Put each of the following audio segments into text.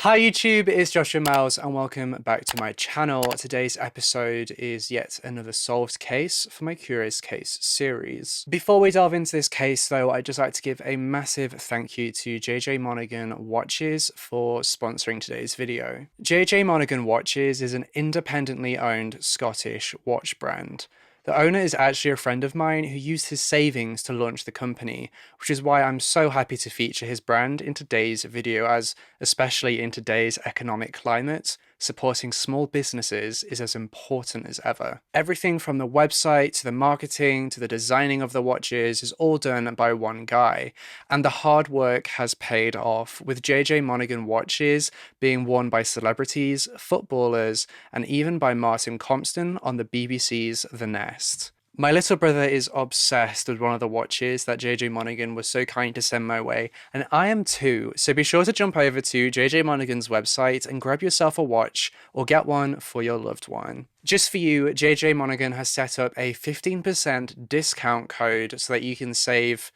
Hi YouTube, it's Joshua Miles and welcome back to my channel. Today's episode is yet another solved case for my Curious Case series. Before we delve into this case though, I'd just like to give a massive thank you to JJ Monaghan Watches for sponsoring today's video. JJ Monaghan Watches is an independently owned Scottish watch brand. The owner is actually a friend of mine who used his savings to launch the company, which is why I'm so happy to feature his brand in today's video, as especially in today's economic climate, supporting small businesses is as important as ever. Everything from the website to the marketing to the designing of the watches is all done by one guy, and the hard work has paid off, with JJ Monaghan Watches being worn by celebrities, footballers, and even by Martin Compston on the BBC's The Nest. My little brother is obsessed with one of the watches that JJ Monaghan was so kind to send my way, and I am too, so be sure to jump over to JJ Monaghan's website and grab yourself a watch or get one for your loved one. Just for you, JJ Monaghan has set up a 15% discount code so that you can save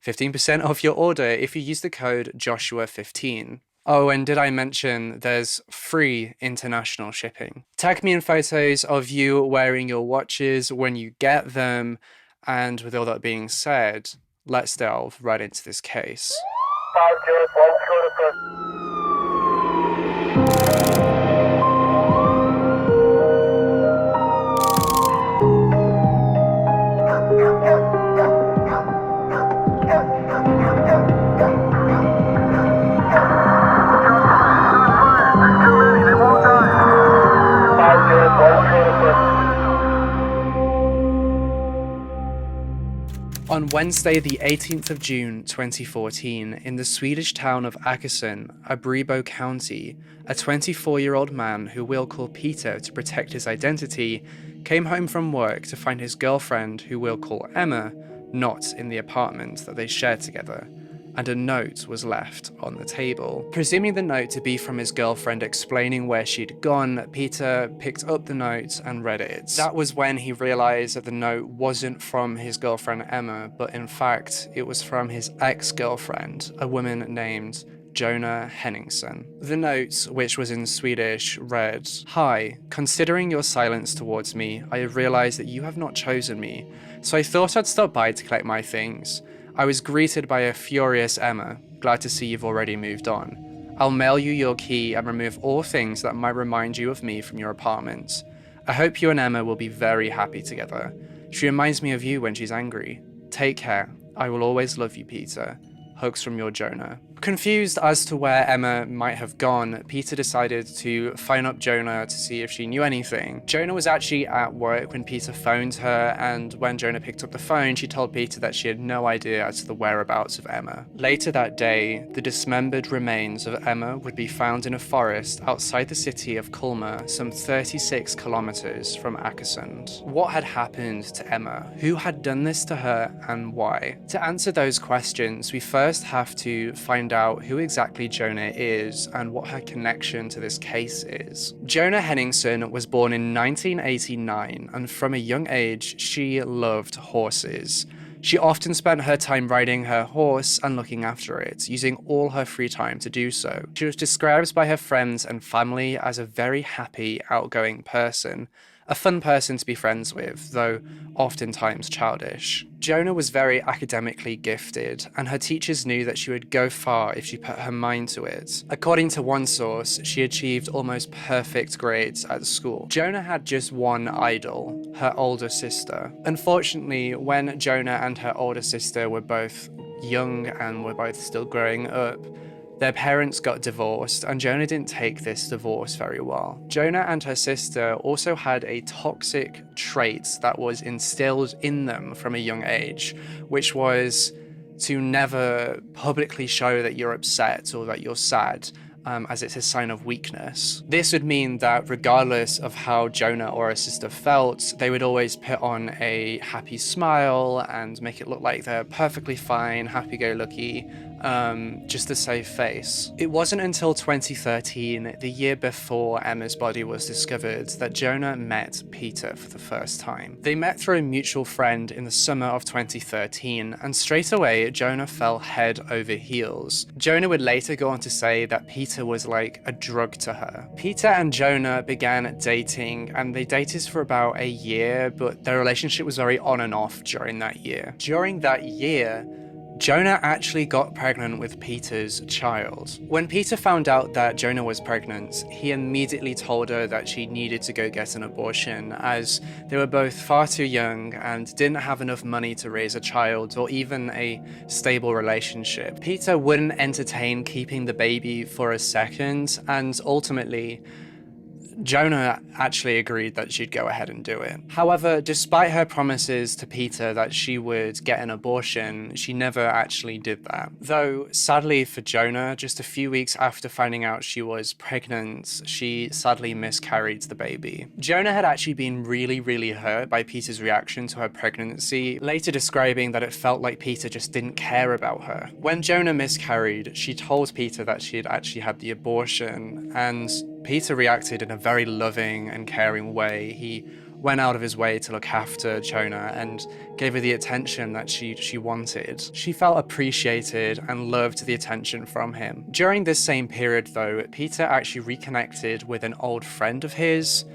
15% off your order if you use the code Joshua15. Oh, and did I mention there's free international shipping? Tag me in photos of you wearing your watches when you get them. And with all that being said, let's delve right into this case. On Wednesday, the 18th of June 2014, in the Swedish town of Åkesson, Abrebo County, a 24-year-old man who we'll call Peter to protect his identity came home from work to find his girlfriend, who we'll call Emma, not in the apartment that they shared together, and a note was left on the table. Presuming the note to be from his girlfriend explaining where she'd gone, Peter picked up the note and read it. That was when he realized that the note wasn't from his girlfriend Emma, but in fact, it was from his ex-girlfriend, a woman named Jonna Henningsson. The note, which was in Swedish, read, "Hi, considering your silence towards me, I have realized that you have not chosen me, so I thought I'd stop by to collect my things. I was greeted by a furious Emma. Glad to see you've already moved on. I'll mail you your key and remove all things that might remind you of me from your apartment. I hope you and Emma will be very happy together. She reminds me of you when she's angry. Take care. I will always love you, Peter. Hugs from your Jonna." Confused as to where Emma might have gone, Peter decided to phone up Jonna to see if she knew anything. Jonna was actually at work when Peter phoned her, and when Jonna picked up the phone, she told Peter that she had no idea as to the whereabouts of Emma. Later that day, the dismembered remains of Emma would be found in a forest outside the city of Kulma, some 36 kilometers from Åkesson. What had happened to Emma? Who had done this to her, and why? To answer those questions, we first have to find out who exactly Jonna is and what her connection to this case is. Jonna Henningsson was born in 1989, and from a young age, she loved horses. She often spent her time riding her horse and looking after it, using all her free time to do so. She was described by her friends and family as a very happy, outgoing person, a fun person to be friends with, though oftentimes childish. Jonna was very academically gifted, and her teachers knew that she would go far if she put her mind to it. According to one source, she achieved almost perfect grades at school. Jonna had just one idol, her older sister. Unfortunately, when Jonna and her older sister were both young and were both still growing up, their parents got divorced, and Jonna didn't take this divorce very well. Jonna and her sister also had a toxic trait that was instilled in them from a young age, which was to never publicly show that you're upset or that you're sad, as it's a sign of weakness. This would mean that regardless of how Jonna or her sister felt, they would always put on a happy smile and make it look like they're perfectly fine, happy-go-lucky, just a safe face. It wasn't until 2013, the year before Emma's body was discovered, that Jonna met Peter for the first time. They met through a mutual friend in the summer of 2013, and straight away, Jonna fell head over heels. Jonna would later go on to say that Peter Peter was like a drug to her. Peter and Jonna began dating, and they dated for about a year, but their relationship was very on and off during that year. During that year, Jonna actually got pregnant with Peter's child. When Peter found out that Jonna was pregnant, he immediately told her that she needed to go get an abortion, as they were both far too young and didn't have enough money to raise a child or even a stable relationship. Peter wouldn't entertain keeping the baby for a second, and ultimately, Jonna actually agreed that she'd go ahead and do it. However, despite her promises to Peter that she would get an abortion, she never actually did that. Though, sadly for Jonna, just a few weeks after finding out she was pregnant, she sadly miscarried the baby. Jonna had actually been really hurt by Peter's reaction to her pregnancy, later describing that it felt like Peter just didn't care about her. When Jonna miscarried, she told Peter that she had actually had the abortion, and Peter reacted in a very loving and caring way. He went out of his way to look after Jonna and gave her the attention that she wanted. She felt appreciated and loved the attention from him. During this same period though, Peter actually reconnected with an old friend of his,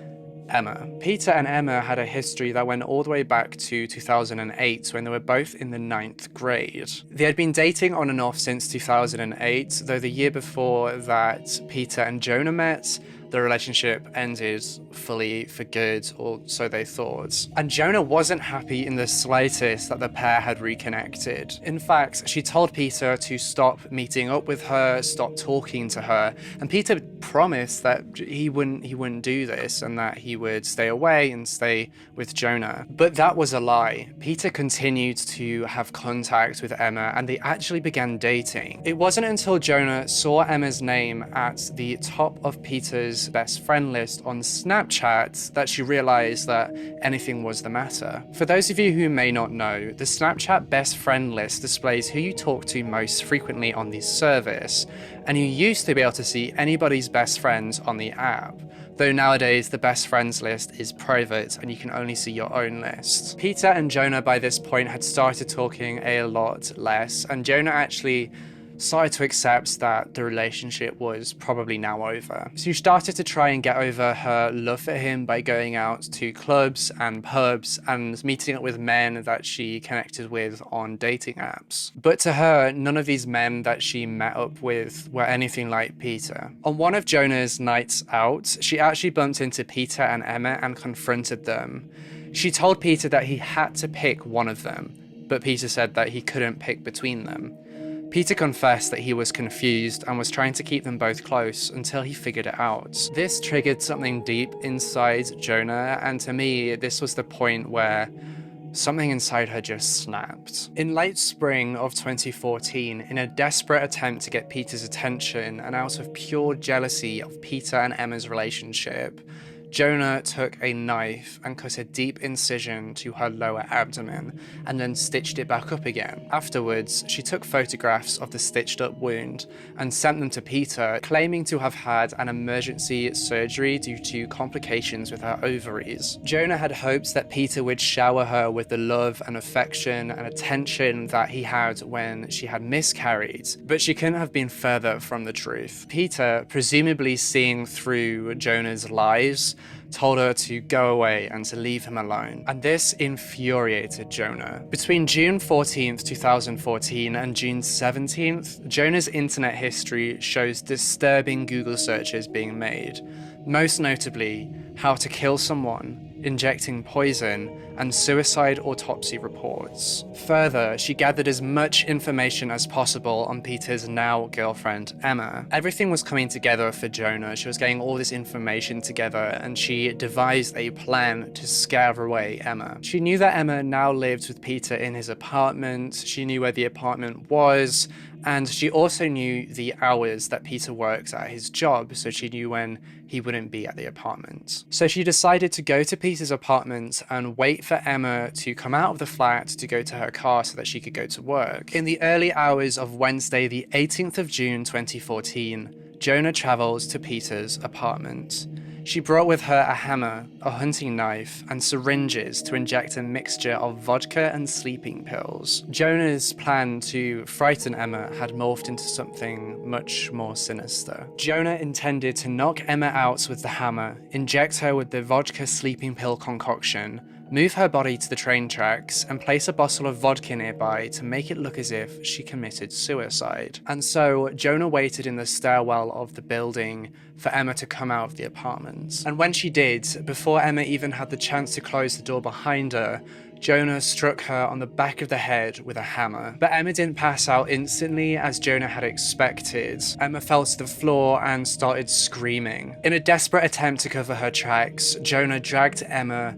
Emma. Peter and Emma had a history that went all the way back to 2008 when they were both in the 9th grade. They had been dating on and off since 2008, though the year before that Peter and Jonna met, the relationship ended fully for good, or so they thought. And Jonna wasn't happy in the slightest that the pair had reconnected. In fact, she told Peter to stop meeting up with her, stop talking to her, and Peter promised that he wouldn't do this and that he would stay away and stay with Jonna. But that was a lie. Peter continued to have contact with Emma, and they actually began dating. It wasn't until Jonna saw Emma's name at the top of Peter's best friend list on Snapchat that she realized that anything was the matter. For those of you who may not know, the Snapchat best friend list displays who you talk to most frequently on this service, and you used to be able to see anybody's best friends on the app, though nowadays the best friends list is private and you can only see your own list. Peter and Jonna by this point had started talking a lot less, and Jonna actually started to accept that the relationship was probably now over. So she started to try and get over her love for him by going out to clubs and pubs and meeting up with men that she connected with on dating apps. But to her, none of these men that she met up with were anything like Peter. On one of Jonna's nights out, she actually bumped into Peter and Emma and confronted them. She told Peter that he had to pick one of them, but Peter said that he couldn't pick between them. Peter confessed that he was confused and was trying to keep them both close until he figured it out. This triggered something deep inside Jonna, and to me, this was the point where something inside her just snapped. In late spring of 2014, in a desperate attempt to get Peter's attention and out of pure jealousy of Peter and Emma's relationship, Jonna took a knife and cut a deep incision to her lower abdomen and then stitched it back up again. Afterwards, she took photographs of the stitched up wound and sent them to Peter, claiming to have had an emergency surgery due to complications with her ovaries. Jonna had hopes that Peter would shower her with the love and affection and attention that he had when she had miscarried, but she couldn't have been further from the truth. Peter, presumably seeing through Jonna's lies, told her to go away and to leave him alone. And this infuriated Jonna. Between June 14th, 2014 and June 17th, Jonna's internet history shows disturbing Google searches being made. Most notably, how to kill someone, injecting poison, and suicide autopsy reports. Further, she gathered as much information as possible on Peter's now girlfriend, Emma. Everything was coming together for Jonna. She was getting all this information together, and she devised a plan to scare away Emma. She knew that Emma now lived with Peter in his apartment. She knew where the apartment was, and she also knew the hours that Peter works at his job, so she knew when he wouldn't be at the apartment. So she decided to go to Peter's apartment and wait for Emma to come out of the flat to go to her car so that she could go to work. In the early hours of Wednesday, the 18th of June 2014, Jonna travels to Peter's apartment. She brought with her a hammer, a hunting knife, and syringes to inject a mixture of vodka and sleeping pills. Jonah's plan to frighten Emma had morphed into something much more sinister. Jonna intended to knock Emma out with the hammer, inject her with the vodka sleeping pill concoction, move her body to the train tracks, and place a bottle of vodka nearby to make it look as if she committed suicide. And so, Jonna waited in the stairwell of the building for Emma to come out of the apartment. And when she did, before Emma even had the chance to close the door behind her, Jonna struck her on the back of the head with a hammer. But Emma didn't pass out instantly as Jonna had expected. Emma fell to the floor and started screaming. In a desperate attempt to cover her tracks, Jonna dragged Emma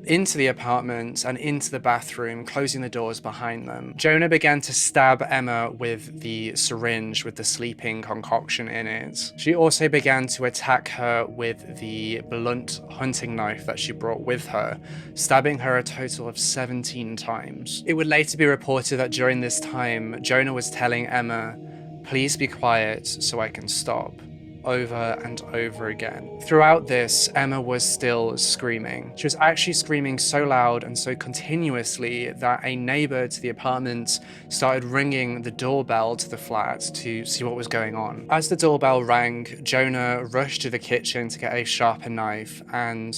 into the apartment and into the bathroom, closing the doors behind them. Jonna began to stab Emma with the syringe with the sleeping concoction in it. She also began to attack her with the blunt hunting knife that she brought with her, stabbing her a total of 17 times. It would later be reported that during this time, Jonna was telling Emma, "Please be quiet so I can stop," over and over again. Throughout this, Emma was still screaming. She was actually screaming so loud and so continuously that a neighbor to the apartment started ringing the doorbell to the flat to see what was going on. As the doorbell rang, Jonna rushed to the kitchen to get a sharper knife and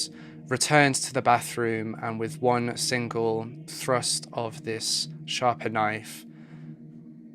returned to the bathroom, and with one single thrust of this sharper knife,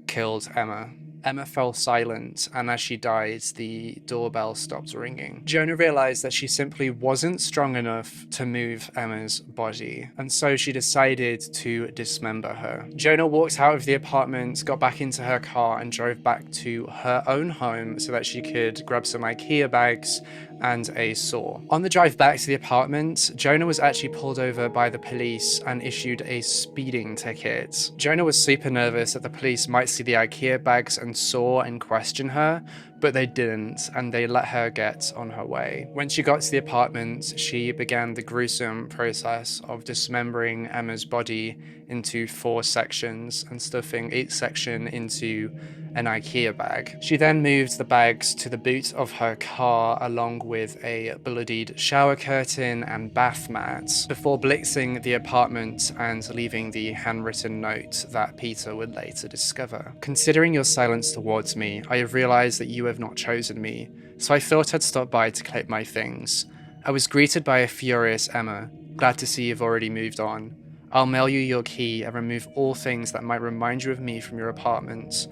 killed Emma. Emma fell silent, and as she died, the doorbell stopped ringing. Jonna realized that she simply wasn't strong enough to move Emma's body, and so she decided to dismember her. Jonna walked out of the apartment, got back into her car, and drove back to her own home so that she could grab some IKEA bags and a saw. On the drive back to the apartment, Jonna was actually pulled over by the police and issued a speeding ticket. Jonna was super nervous that the police might see the IKEA bags and saw and question her, but they didn't, and they let her get on her way. When she got to the apartment, she began the gruesome process of dismembering Emma's body into 4 sections and stuffing each section into an IKEA bag. She then moved the bags to the boot of her car along with a bloodied shower curtain and bath mats before blitzing the apartment and leaving the handwritten note that Peter would later discover. "Considering your silence towards me, I have realized that you have not chosen me, so I thought I'd stop by to collect my things. I was greeted by a furious Emma. Glad to see you've already moved on. I'll mail you your key and remove all things that might remind you of me from your apartment.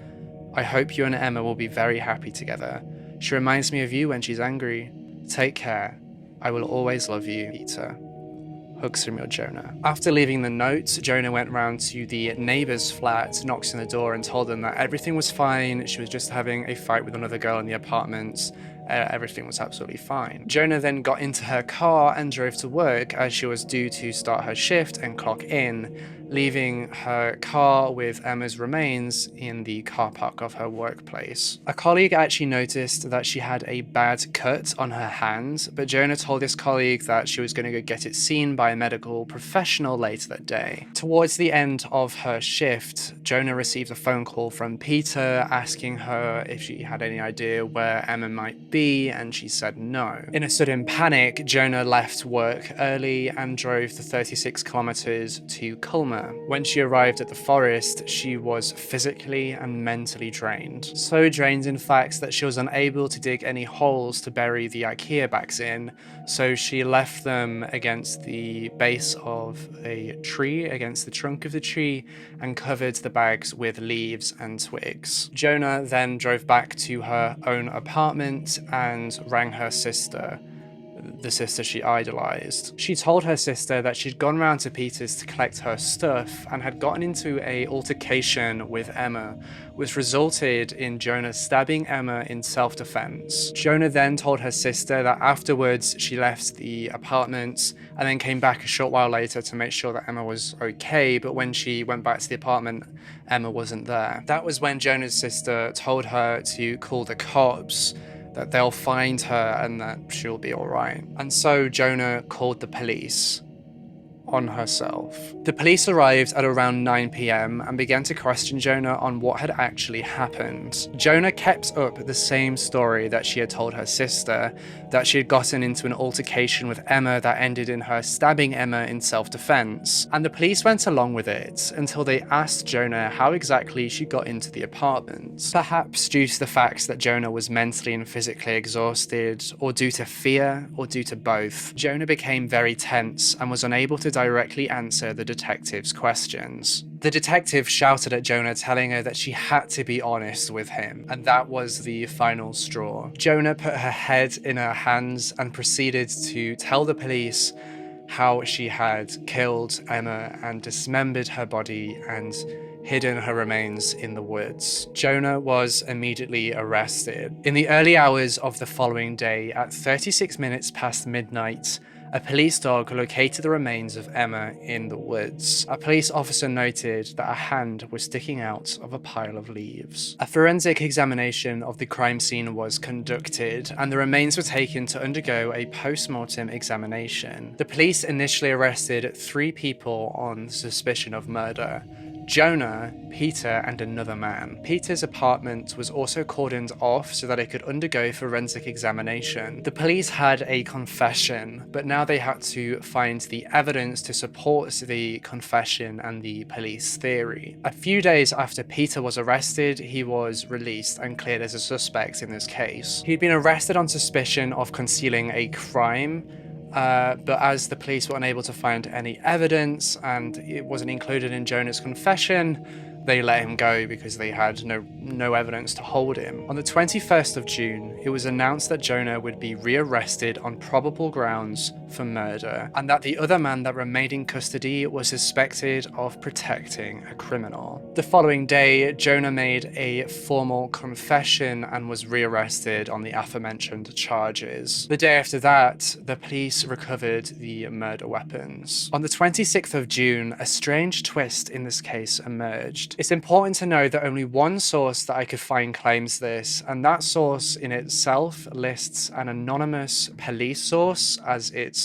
I hope you and Emma will be very happy together. She reminds me of you when she's angry. Take care. I will always love you, Peter. Hugs from your Jonna." After leaving the note, Jonna went round to the neighbor's flat, knocked on the door, and told them that everything was fine. She was just having a fight with another girl in the apartment. Everything was absolutely fine. Jonna then got into her car and drove to work as she was due to start her shift and clock in, leaving her car with Emma's remains in the car park of her workplace. A colleague actually noticed that she had a bad cut on her hand, but Jonna told this colleague that she was going to go get it seen by a medical professional later that day. Towards the end of her shift, Jonna received a phone call from Peter asking her if she had any idea where Emma might be, and she said no. In a sudden panic, Jonna left work early and drove the 36 kilometers to Culmer. When she arrived at the forest, she was physically and mentally drained. So drained, in fact, that she was unable to dig any holes to bury the IKEA bags in, so she left them against the base of a tree, against the trunk of the tree, and covered the bags with leaves and twigs. Jonna then drove back to her own apartment and rang her sister, the sister she idolized. She told her sister that she'd gone round to Peter's to collect her stuff and had gotten into an altercation with Emma, which resulted in Jonna stabbing Emma in self-defense. Jonna then told her sister that afterwards she left the apartment and then came back a short while later to make sure that Emma was okay, but when she went back to the apartment, Emma wasn't there. That was when Jonna's sister told her to call the cops, that they'll find her and that she'll be alright. And so Jonna called the police. on herself. The police arrived at around 9 p.m. and began to question Jonna on what had actually happened. Jonna kept up the same story that she had told her sister, that she had gotten into an altercation with Emma that ended in her stabbing Emma in self-defense, and the police went along with it until they asked Jonna how exactly she got into the apartment. Perhaps due to the fact that Jonna was mentally and physically exhausted, or due to fear, or due to both, Jonna became very tense and was unable to directly answer the detective's questions. The detective shouted at Jonna, telling her that she had to be honest with him, and that was the final straw. Jonna put her head in her hands and proceeded to tell the police how she had killed Emma and dismembered her body and hidden her remains in the woods. Jonna was immediately arrested. In the early hours of the following day, at 36 minutes past midnight, a police dog located the remains of Emma in the woods. A police officer noted that a hand was sticking out of a pile of leaves. A forensic examination of the crime scene was conducted, and the remains were taken to undergo a post-mortem examination. The police initially arrested 3 people on suspicion of murder: Jonna, Peter, and another man. Peter's apartment was also cordoned off so that it could undergo forensic examination. The police had a confession, but now they had to find the evidence to support the confession and the police theory. A few days after Peter was arrested, he was released and cleared as a suspect in this case. He'd been arrested on suspicion of concealing a crime, but as the police were unable to find any evidence and it wasn't included in Jonna's confession, they let him go because they had no evidence to hold him. On the 21st of June, it was announced that Jonna would be rearrested on probable grounds for murder, and that the other man that remained in custody was suspected of protecting a criminal. The following day, Jonna made a formal confession and was rearrested on the aforementioned charges. The day after that, the police recovered the murder weapons. On the 26th of June, a strange twist in this case emerged. It's important to know that only one source that I could find claims this, and that source in itself lists an anonymous police source as its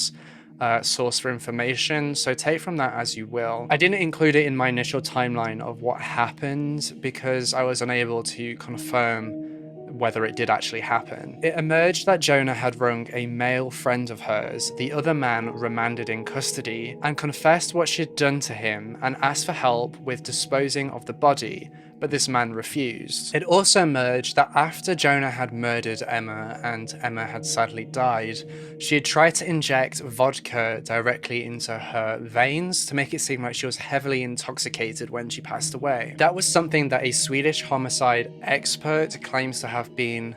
source for information, so take from that as you will. I didn't include it in my initial timeline of what happened because I was unable to confirm whether it did actually happen. It emerged that Jonna had rung a male friend of hers, the other man remanded in custody, and confessed what she'd done to him and asked for help with disposing of the body, but this man refused. It also emerged that after Jonna had murdered Emma and Emma had sadly died, she had tried to inject vodka directly into her veins to make it seem like she was heavily intoxicated when she passed away. That was something that a Swedish homicide expert claims to have been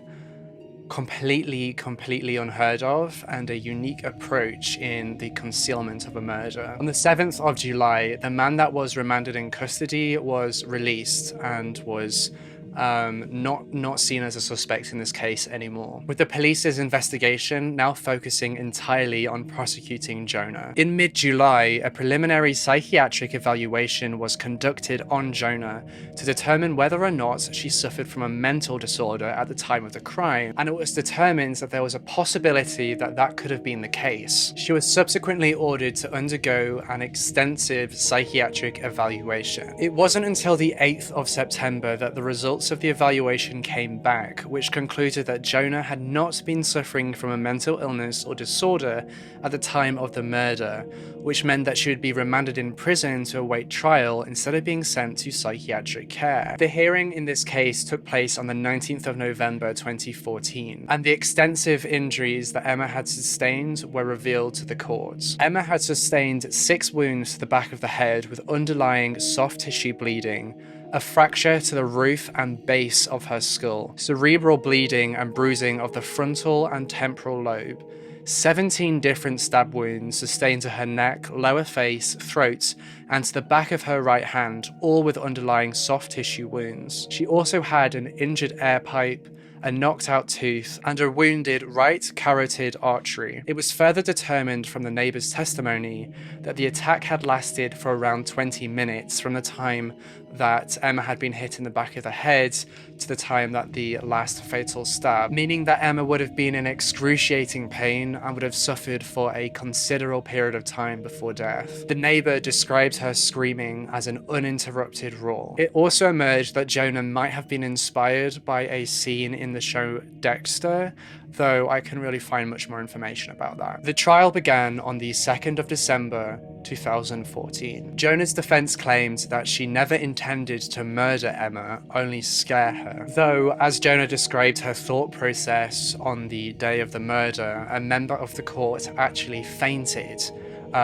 completely unheard of and a unique approach in the concealment of a murder. On the 7th of July, the man that was remanded in custody was released and was not seen as a suspect in this case anymore, with the police's investigation now focusing entirely on prosecuting Jonna. In mid-July, a preliminary psychiatric evaluation was conducted on Jonna to determine whether or not she suffered from a mental disorder at the time of the crime, and it was determined that there was a possibility that that could have been the case. She was subsequently ordered to undergo an extensive psychiatric evaluation. It wasn't until the 8th of September that the results of the evaluation came back, which concluded that Jonna had not been suffering from a mental illness or disorder at the time of the murder, which meant that she would be remanded in prison to await trial instead of being sent to psychiatric care. The hearing in this case took place on the 19th of November 2014, and the extensive injuries that Emma had sustained were revealed to the court. Emma had sustained 6 wounds to the back of the head with underlying soft tissue bleeding, a fracture to the roof and base of her skull, cerebral bleeding and bruising of the frontal and temporal lobe, 17 different stab wounds sustained to her neck, lower face, throat, and to the back of her right hand, all with underlying soft tissue wounds. She also had an injured air pipe, a knocked out tooth, and a wounded right carotid artery. It was further determined from the neighbour's testimony that the attack had lasted for around 20 minutes from the time that Emma had been hit in the back of the head to the time that the last fatal stab, meaning that Emma would have been in excruciating pain and would have suffered for a considerable period of time before death. The neighbor described her screaming as an uninterrupted roar. It also emerged that Jonna might have been inspired by a scene in the show Dexter, though I couldn't really find much more information about that. The trial began on the 2nd of December 2014. Jonna's defense claimed that she never intended to murder Emma, only scare her. Though, as Jonna described her thought process on the day of the murder, a member of the court actually fainted,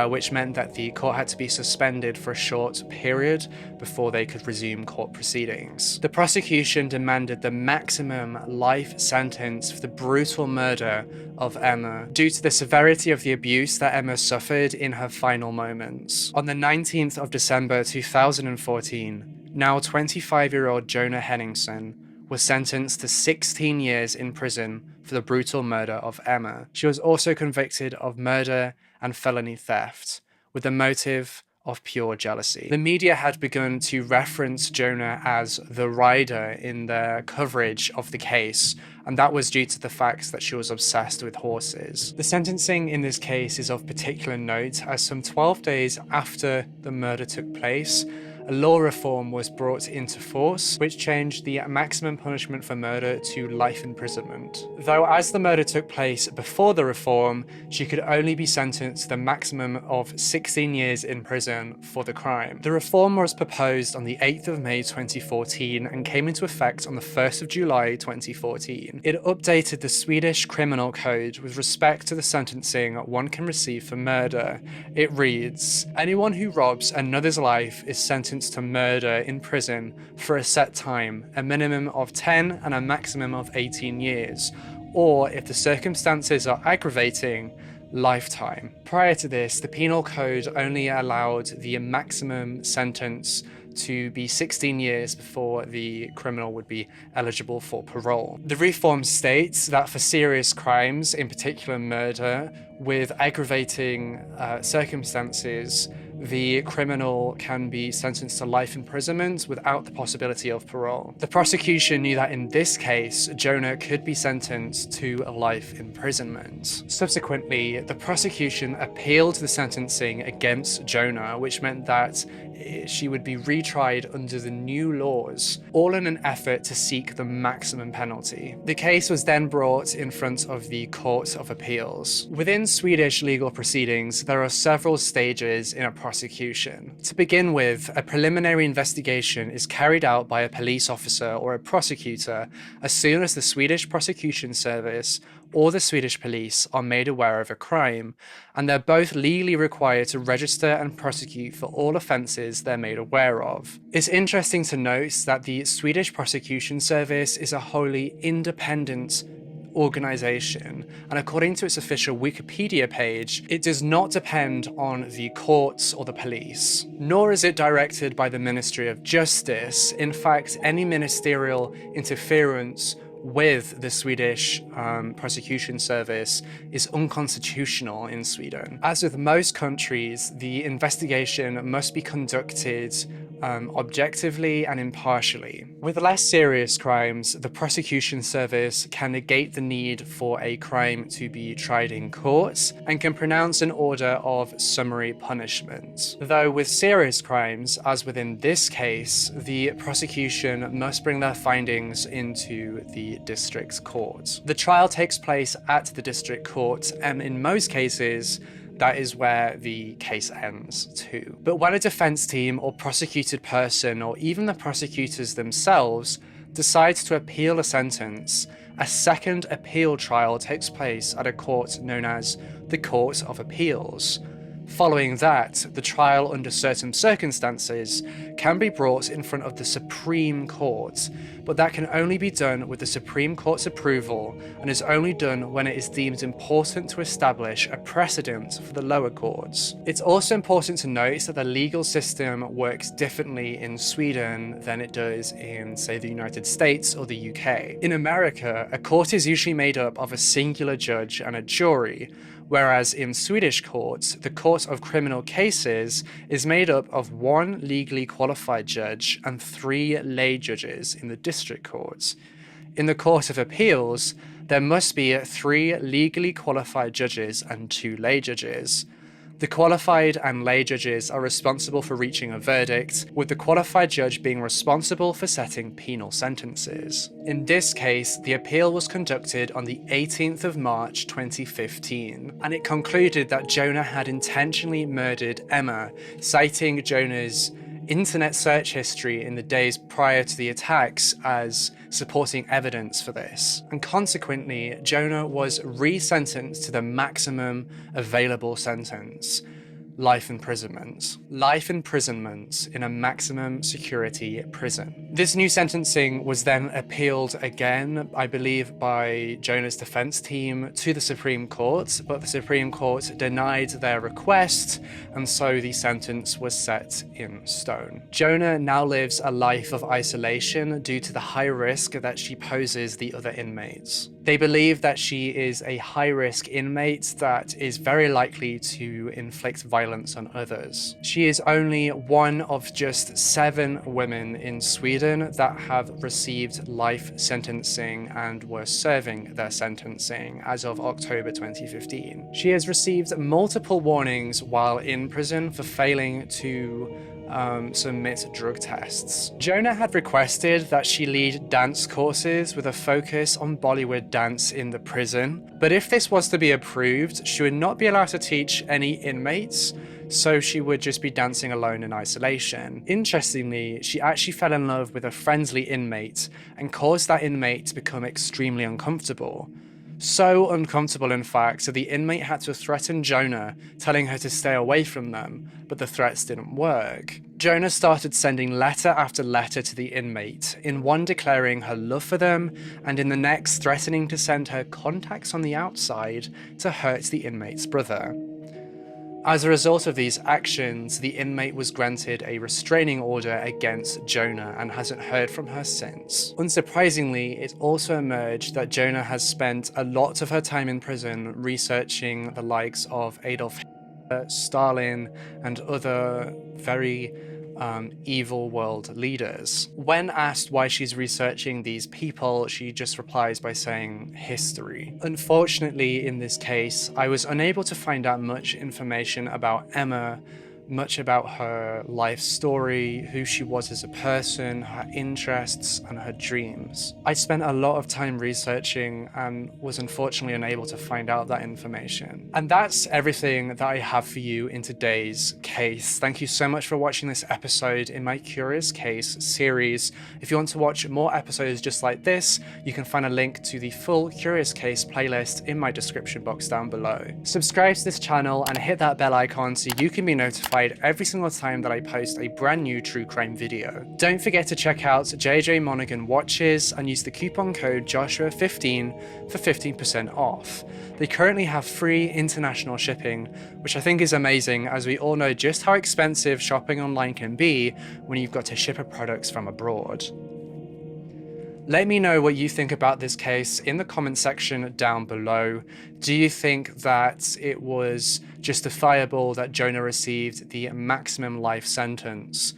which meant that the court had to be suspended for a short period before they could resume court proceedings. The prosecution demanded the maximum life sentence for the brutal murder of Emma due to the severity of the abuse that Emma suffered in her final moments. On the 19th of December 2014, now 25-year-old Jonna Henningsson was sentenced to 16 years in prison for the brutal murder of Emma. She was also convicted of murder and felony theft, with the motive of pure jealousy. The media had begun to reference Jonna as the rider in their coverage of the case, and that was due to the fact that she was obsessed with horses. The sentencing in this case is of particular note, as some 12 days after the murder took place, a law reform was brought into force, which changed the maximum punishment for murder to life imprisonment. Though as the murder took place before the reform, she could only be sentenced to the maximum of 16 years in prison for the crime. The reform was proposed on the 8th of May 2014 and came into effect on the 1st of July 2014. It updated the Swedish criminal code with respect to the sentencing one can receive for murder. It reads, "Anyone who robs another's life is sentenced to murder in prison for a set time, a minimum of 10 and a maximum of 18 years, or if the circumstances are aggravating, lifetime." Prior to this, the penal code only allowed the maximum sentence to be 16 years before the criminal would be eligible for parole. The reform states that for serious crimes, in particular murder, with aggravating circumstances, the criminal can be sentenced to life imprisonment without the possibility of parole. The prosecution knew that in this case, Jonna could be sentenced to a life imprisonment. Subsequently, the prosecution appealed the sentencing against Jonna, which meant that she would be retried under the new laws, all in an effort to seek the maximum penalty. The case was then brought in front of the Court of Appeals. Within Swedish legal proceedings, there are several stages in a prosecution. To begin with, a preliminary investigation is carried out by a police officer or a prosecutor as soon as the Swedish Prosecution Service or the Swedish police are made aware of a crime, and they're both legally required to register and prosecute for all offences they're made aware of. It's interesting to note that the Swedish Prosecution Service is a wholly independent organisation, and according to its official Wikipedia page, it does not depend on the courts or the police, nor is it directed by the Ministry of Justice. In fact, any ministerial interference with the Swedish prosecution service is unconstitutional in Sweden. As with most countries, the investigation must be conducted objectively and impartially. With less serious crimes, the prosecution service can negate the need for a crime to be tried in court and can pronounce an order of summary punishment. Though with serious crimes, as within this case, the prosecution must bring their findings into the district court. The trial takes place at the district court, and in most cases, that is where the case ends too. But when a defense team or prosecuted person, or even the prosecutors themselves, decides to appeal a sentence, a second appeal trial takes place at a court known as the Court of Appeals. Following that, the trial under certain circumstances can be brought in front of the Supreme Court, but that can only be done with the Supreme Court's approval and is only done when it is deemed important to establish a precedent for the lower courts. It's also important to note that the legal system works differently in Sweden than it does in, say, the United States or the UK. In America, a court is usually made up of a singular judge and a jury, whereas in Swedish courts, the Court of Criminal Cases is made up of one legally qualified judge and 3 lay judges in the district courts. In the Court of Appeals, there must be 3 legally qualified judges and 2 lay judges. The qualified and lay judges are responsible for reaching a verdict, with the qualified judge being responsible for setting penal sentences. In this case, the appeal was conducted on the 18th of March 2015, and it concluded that Jonna had intentionally murdered Emma, citing Jonna's internet search history in the days prior to the attacks as supporting evidence for this. And consequently, Jonna was resentenced to the maximum available sentence: life imprisonment. Life imprisonment in a maximum security prison. This new sentencing was then appealed again, I believe, by Jonna's defense team to the Supreme Court, but the Supreme Court denied their request, and so the sentence was set in stone. Jonna now lives a life of isolation due to the high risk that she poses the other inmates. They believe that she is a high-risk inmate that is very likely to inflict violence on others. She is only one of just 7 women in Sweden that have received life sentencing and were serving their sentencing as of October 2015. She has received multiple warnings while in prison for failing to submit drug tests. Jonna had requested that she lead dance courses with a focus on Bollywood dance in the prison, but if this was to be approved, she would not be allowed to teach any inmates, so she would just be dancing alone in isolation. Interestingly, she actually fell in love with a friendly inmate and caused that inmate to become extremely uncomfortable. So uncomfortable, in fact, so the inmate had to threaten Jonna, telling her to stay away from them, but the threats didn't work. Jonna started sending letter after letter to the inmate, in one declaring her love for them, and in the next threatening to send her contacts on the outside to hurt the inmate's brother. As a result of these actions, the inmate was granted a restraining order against Jonna and hasn't heard from her since. Unsurprisingly, it also emerged that Jonna has spent a lot of her time in prison researching the likes of Adolf Hitler, Stalin, and other very evil world leaders. When asked why she's researching these people, she just replies by saying history. Unfortunately, in this case, I was unable to find out much information about Emma, much about her life story, who she was as a person, her interests, and her dreams. I spent a lot of time researching and was unfortunately unable to find out that information. And that's everything that I have for you in today's case. Thank you so much for watching this episode in my Curious Case series. If you want to watch more episodes just like this, you can find a link to the full Curious Case playlist in my description box down below. Subscribe to this channel and hit that bell icon so you can be notified every single time that I post a brand new true crime video. Don't forget to check out JJ Monaghan Watches and use the coupon code Joshua15 for 15% off. They currently have free international shipping, which I think is amazing, as we all know just how expensive shopping online can be when you've got to ship products from abroad. Let me know what you think about this case in the comment section down below. Do you think that it was justifiable that Jonna received the maximum life sentence?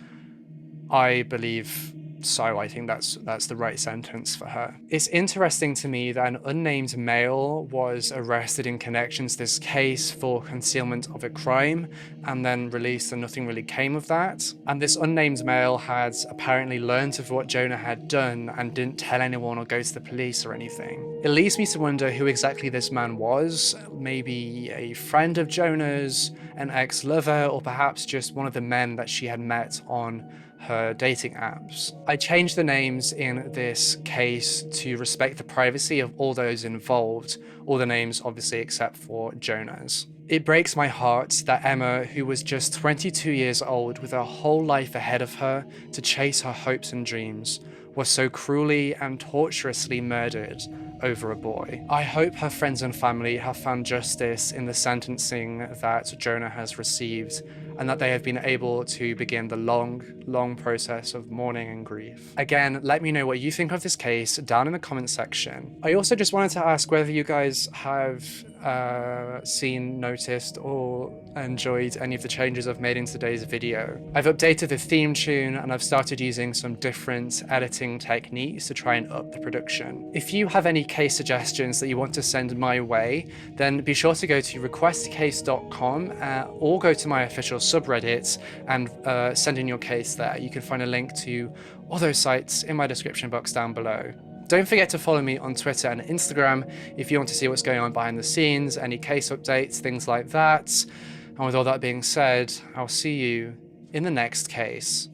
I believe so. I think that's the right sentence for her. It's interesting to me that an unnamed male was arrested in connection to this case for concealment of a crime and then released, and nothing really came of that. And this unnamed male had apparently learned of what Jonna had done and didn't tell anyone or go to the police or anything. It leads me to wonder who exactly this man was. Maybe a friend of Jonna's, an ex-lover, or perhaps just one of the men that she had met on her dating apps. I changed the names in this case to respect the privacy of all those involved, all the names obviously except for Jonna's. It breaks my heart that Emma, who was just 22 years old with her whole life ahead of her to chase her hopes and dreams, was so cruelly and torturously murdered over a boy. I hope her friends and family have found justice in the sentencing that Jonna has received, and that they have been able to begin the long process of mourning and grief. Again, let me know what you think of this case down in the comment section. I also just wanted to ask whether you guys have seen, noticed, or enjoyed any of the changes I've made in today's video. I've updated the theme tune and I've started using some different editing techniques to try and up the production. If you have any case suggestions that you want to send my way, then be sure to go to requestcase.com or go to my official subreddit and send in your case there. You can find a link to all those sites in my description box down below. Don't forget to follow me on Twitter and Instagram if you want to see what's going on behind the scenes, any case updates, things like that. And with all that being said, I'll see you in the next case.